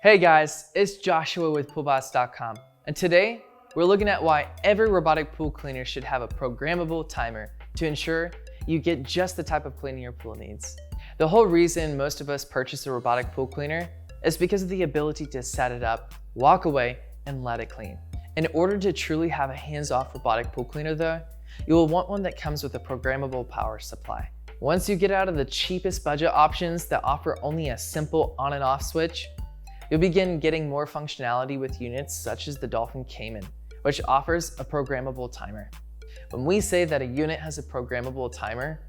Hey guys, it's Joshua with PoolBots.com, and today we're looking at why every robotic pool cleaner should have a programmable timer to ensure you get just the type of cleaning your pool needs. The whole reason most of us purchase a robotic pool cleaner is because of the ability to set it up, walk away, and let it clean. In order to truly have a hands-off robotic pool cleaner though, you will want one that comes with a programmable power supply. Once you get out of the cheapest budget options that offer only a simple on and off switch, you'll begin getting more functionality with units such as the Dolphin Cayman, which offers a programmable timer. When we say that a unit has a programmable timer,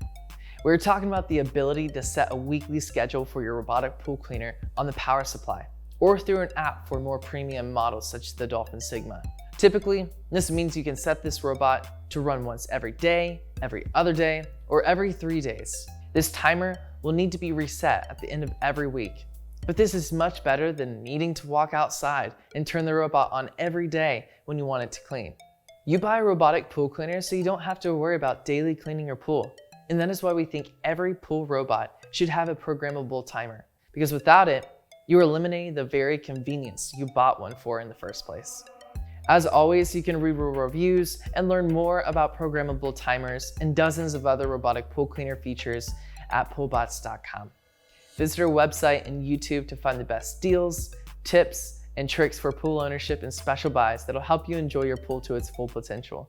we're talking about the ability to set a weekly schedule for your robotic pool cleaner on the power supply, or through an app for more premium models such as the Dolphin Sigma. Typically, this means you can set this robot to run once every day, every other day, or every 3 days. This timer will need to be reset at the end of every week. But this is much better than needing to walk outside and turn the robot on every day when you want it to clean. You buy a robotic pool cleaner so you don't have to worry about daily cleaning your pool. And that is why we think every pool robot should have a programmable timer, because without it, you are eliminating the very convenience you bought one for in the first place. As always, you can read reviews and learn more about programmable timers and dozens of other robotic pool cleaner features at PoolBots.com. Visit our website and YouTube to find the best deals, tips, and tricks for pool ownership and special buys that'll help you enjoy your pool to its full potential.